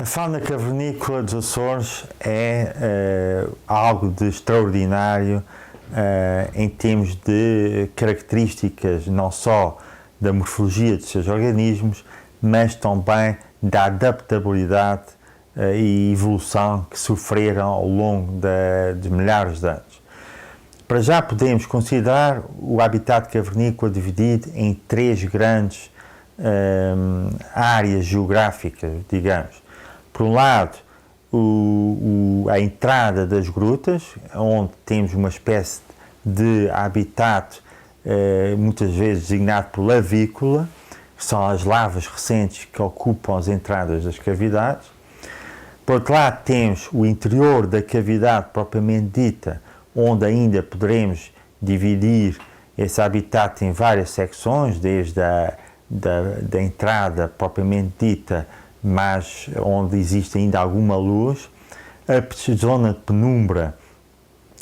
A fauna cavernícola dos Açores é algo de extraordinário em termos de características não só da morfologia dos seus organismos, mas também da adaptabilidade e evolução que sofreram ao longo de milhares de anos. Para já podemos considerar o habitat cavernícola dividido em três grandes áreas geográficas, digamos. Por um lado, a entrada das grutas, onde temos uma espécie de habitat muitas vezes designado por lavícola, que são as lavas recentes que ocupam as entradas das cavidades. Por outro lado, temos o interior da cavidade propriamente dita, onde ainda poderemos dividir esse habitat em várias secções, desde da entrada propriamente dita, mas onde existe ainda alguma luz, a zona de penumbra,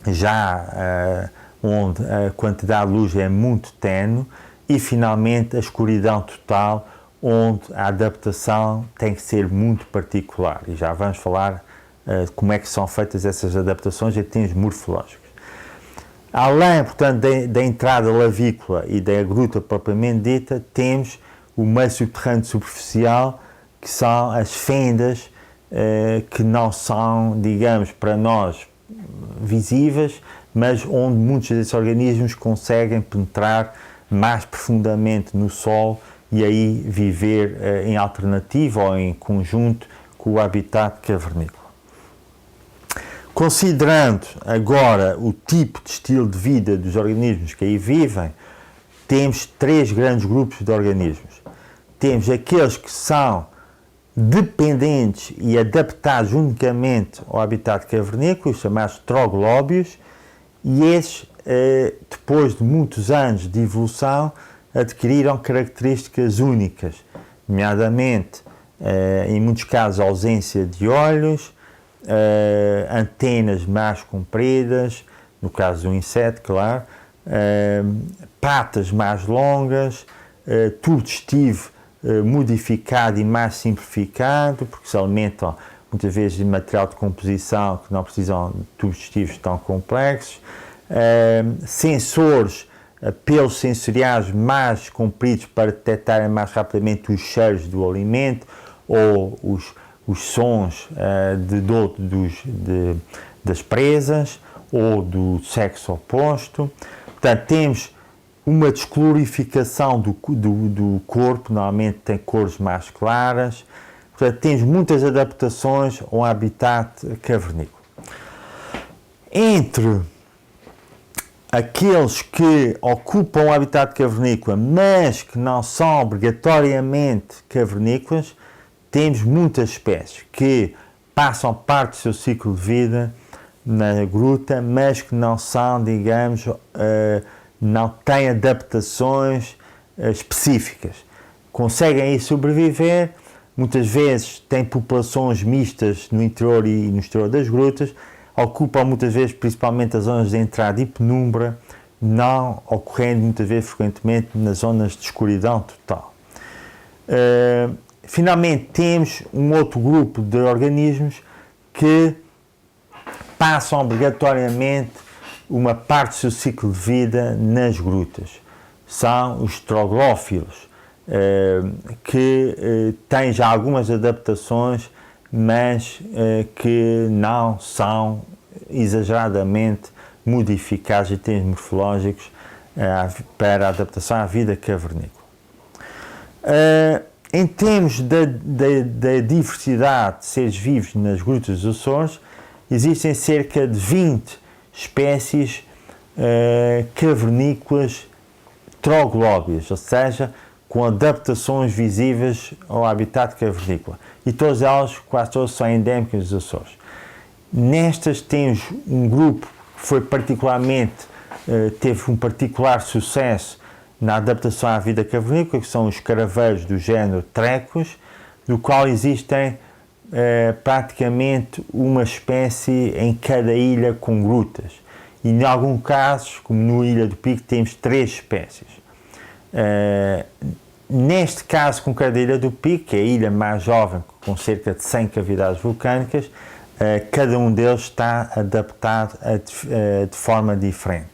já onde a quantidade de luz é muito ténue, e finalmente a escuridão total, onde a adaptação tem que ser muito particular. E já vamos falar de como é que são feitas essas adaptações em termos morfológicos. Além, portanto, da entrada lavícola e da gruta propriamente dita, temos o meio subterrâneo superficial, que são as fendas que não são, digamos, para nós visíveis, mas onde muitos desses organismos conseguem penetrar mais profundamente no solo e aí viver em alternativa ou em conjunto com o habitat cavernícola. Considerando agora o tipo de estilo de vida dos organismos que aí vivem, temos três grandes grupos de organismos. Temos aqueles que são dependentes e adaptados unicamente ao habitat cavernícola, os chamados troglóbios, e esses, depois de muitos anos de evolução, adquiriram características únicas, nomeadamente, em muitos casos, a ausência de olhos, antenas mais compridas, no caso do inseto, claro, patas mais longas, tubo digestivo modificado e mais simplificado, porque se alimentam muitas vezes de material de composição que não precisam de tubos digestivos tão complexos, sensores, pelos sensoriais mais compridos para detectarem mais rapidamente os cheiros do alimento ou os sons das presas ou do sexo oposto. Portanto, temos uma descolorificação do corpo, normalmente tem cores mais claras. Portanto, temos muitas adaptações ao habitat cavernícola. Entre aqueles que ocupam o habitat cavernícola, mas que não são obrigatoriamente cavernícolas, temos muitas espécies que passam parte do seu ciclo de vida na gruta, mas que não são, digamos, não têm adaptações específicas. Conseguem aí sobreviver, muitas vezes têm populações mistas no interior e no exterior das grutas, ocupam muitas vezes principalmente as zonas de entrada e penumbra, não ocorrendo muitas vezes frequentemente nas zonas de escuridão total. Finalmente temos um outro grupo de organismos que passam obrigatoriamente uma parte do seu ciclo de vida nas grutas. São os troglófilos, que têm já algumas adaptações, mas que não são exageradamente modificados em termos morfológicos para a adaptação à vida cavernícola. Em termos da diversidade de seres vivos nas grutas dos Açores, existem cerca de 20 espécies cavernícolas troglóbias, ou seja, com adaptações visíveis ao habitat cavernícola. E todas elas, quase todas, são endémicas dos Açores. Nestas temos um grupo que foi teve um particular sucesso na adaptação à vida cavernícola, que são os caraveiros do género Trecus, do qual existem praticamente uma espécie em cada ilha com grutas. E em alguns casos, como na Ilha do Pico, temos 3 espécies. Neste caso concreto da Ilha do Pico, que é a ilha mais jovem, com cerca de 100 cavidades vulcânicas, cada um deles está adaptado de forma diferente.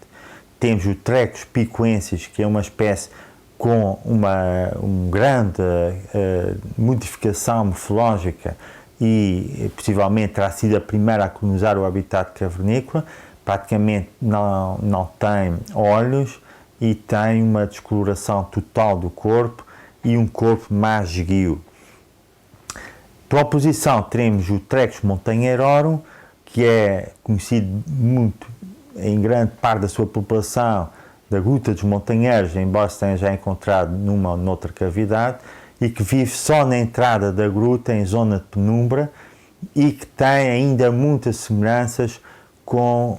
Temos o Trecos picuensis, que é uma espécie com uma grande modificação morfológica e possivelmente terá sido a primeira a colonizar o habitat cavernícola. Praticamente não tem olhos e tem uma descoloração total do corpo e um corpo mais esguio. Por oposição, teremos o Trecos montanheirorum, que é conhecido muito, em grande parte da sua população, da Gruta dos Montanheiros, embora se tenha já encontrado numa ou noutra cavidade, e que vive só na entrada da gruta, em zona de penumbra, e que tem ainda muitas semelhanças com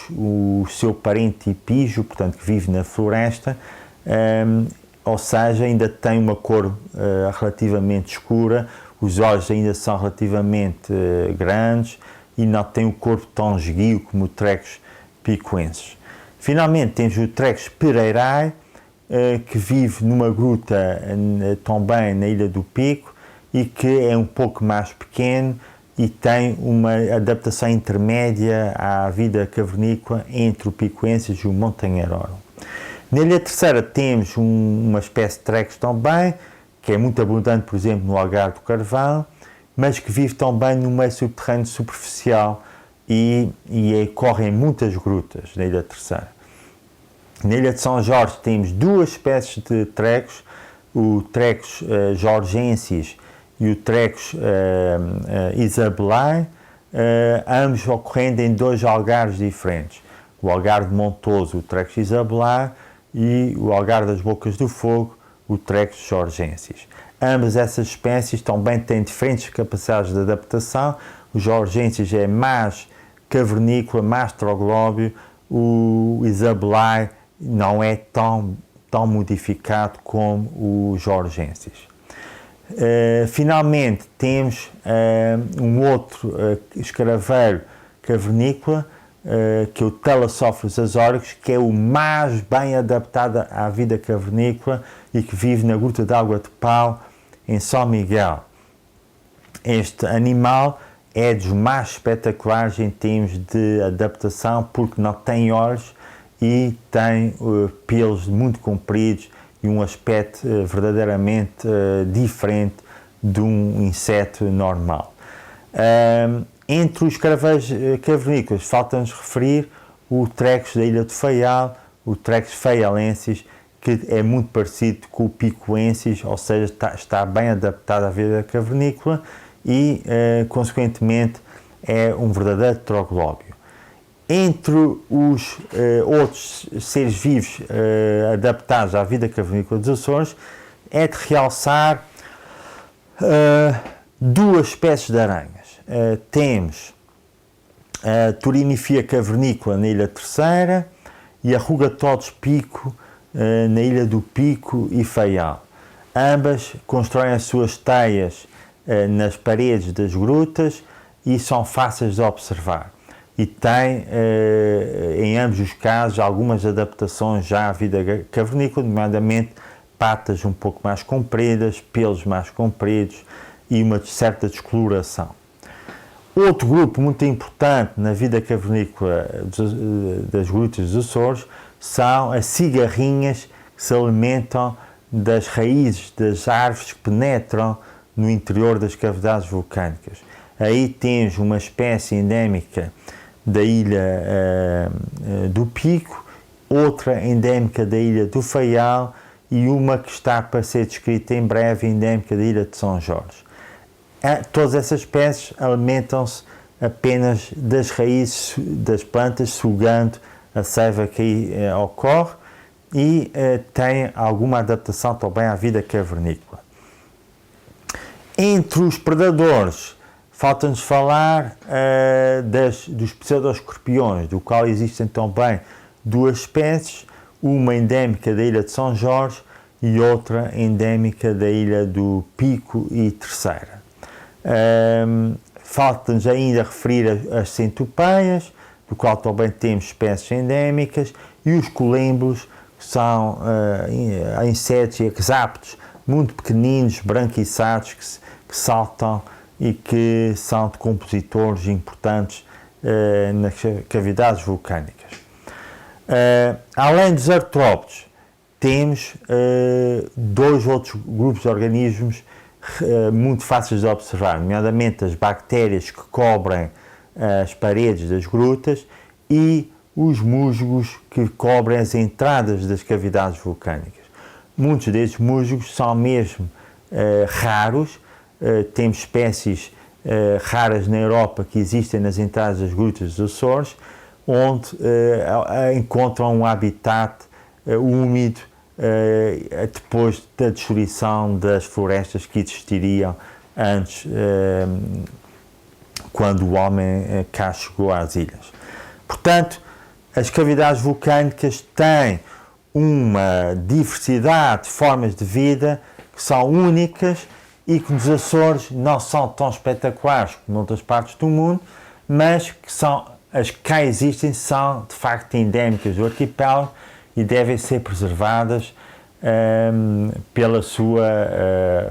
o seu parente Epígeo, portanto, que vive na floresta, ou seja, ainda tem uma cor relativamente escura, os olhos ainda são relativamente grandes e não tem o corpo tão esguio como o Trecos picuensis. Finalmente temos o Trecos pereirae, que vive numa gruta também na Ilha do Pico e que é um pouco mais pequeno e tem uma adaptação intermédia à vida cavernícola entre o picuensis e o montanheirorum. Na Ilha Terceira temos uma espécie de Trecos também, que é muito abundante, por exemplo, no Algarve do Carvão, mas que vive também no meio subterrâneo superficial e corre em muitas grutas na Ilha Terceira. Na Ilha de São Jorge temos duas espécies de Trecos, o Trecos georgensis e o Trecos isabelae, ambos ocorrendo em dois algarves diferentes, o Algarve de Montoso, o Trecos isabelae, e o Algarve das Bocas do Fogo, o Trecos georgensis. Ambas essas espécies também têm diferentes capacidades de adaptação. O georgensis é mais cavernícola, mais troglóbio, o isabelae não é tão modificado como o georgensis. Finalmente temos um outro escaravelho cavernícola, que é o Thalassophrus azoricus, que é o mais bem adaptado à vida cavernícola e que vive na Gruta de Água de Pau, em São Miguel. Este animal é dos mais espetaculares em termos de adaptação, porque não tem olhos e tem pelos muito compridos e um aspecto verdadeiramente diferente de um inseto normal. Entre os escaravelhos cavernícolas, falta-nos referir o Trecos da Ilha de Faial, o Trecos faialensis, que é muito parecido com o picuensis, ou seja, está bem adaptado à vida cavernícola e, consequentemente, é um verdadeiro troglóbio. Entre os outros seres vivos adaptados à vida cavernícola dos Açores, é de realçar duas espécies de aranhas. Temos a Turinifia cavernícola na Ilha Terceira e a Rugatodes pico na Ilha do Pico e Faial. Ambas constroem as suas teias nas paredes das grutas e são fáceis de observar. E tem, em ambos os casos, algumas adaptações já à vida cavernícola, nomeadamente patas um pouco mais compridas, pelos mais compridos e uma certa descoloração. Outro grupo muito importante na vida cavernícola das grutas dos Açores são as cigarrinhas, que se alimentam das raízes das árvores que penetram no interior das cavidades vulcânicas. Aí temos uma espécie endémica da Ilha do Pico, outra endémica da Ilha do Faial e uma que está para ser descrita em breve, endémica da Ilha de São Jorge. Todas essas espécies alimentam-se apenas das raízes das plantas, sugando a seiva que aí ocorre e têm alguma adaptação também à vida cavernícola. Entre os predadores, falta-nos falar dos pseudoescorpiões, do qual existem também duas espécies, uma endémica da Ilha de São Jorge e outra endémica da Ilha do Pico e Terceira. Falta-nos ainda referir as centopeias, do qual também temos espécies endémicas, e os colêmbulos, que que são insetos e exaptos muito pequeninos, branquiçados, que saltam e que são decompositores importantes nas cavidades vulcânicas. Além dos artrópodes, temos dois outros grupos de organismos muito fáceis de observar, nomeadamente as bactérias que cobrem as paredes das grutas e os musgos que cobrem as entradas das cavidades vulcânicas. Muitos desses musgos são mesmo raros, temos espécies raras na Europa que existem nas entradas das grutas dos Açores, onde encontram um habitat úmido depois da destruição das florestas que existiriam antes, quando o homem cá chegou às ilhas. Portanto, as cavidades vulcânicas têm uma diversidade de formas de vida que são únicas e que nos Açores não são tão espetaculares como em outras partes do mundo, mas que são, as que cá existem são de facto endémicas do arquipélago e devem ser preservadas pela sua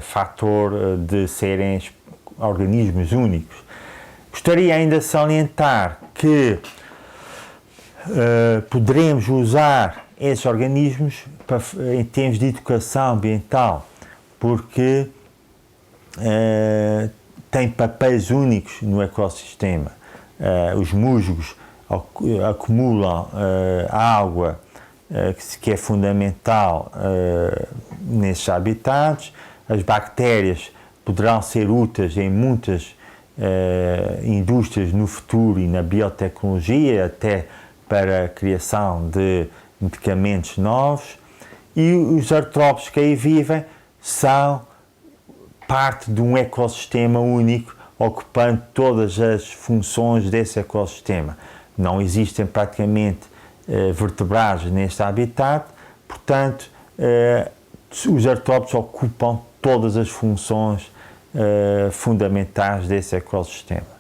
fator de serem organismos únicos. Gostaria ainda de salientar que poderemos usar esses organismos em termos de educação ambiental, porque têm papéis únicos no ecossistema. Os musgos acumulam água, que é fundamental nesses habitats. As bactérias poderão ser úteis em muitas indústrias no futuro e na biotecnologia, até para a criação de medicamentos novos, e os artrópodes que aí vivem são parte de um ecossistema único, ocupando todas as funções desse ecossistema. Não existem praticamente vertebrados neste habitat, portanto, os artrópodes ocupam todas as funções fundamentais desse ecossistema.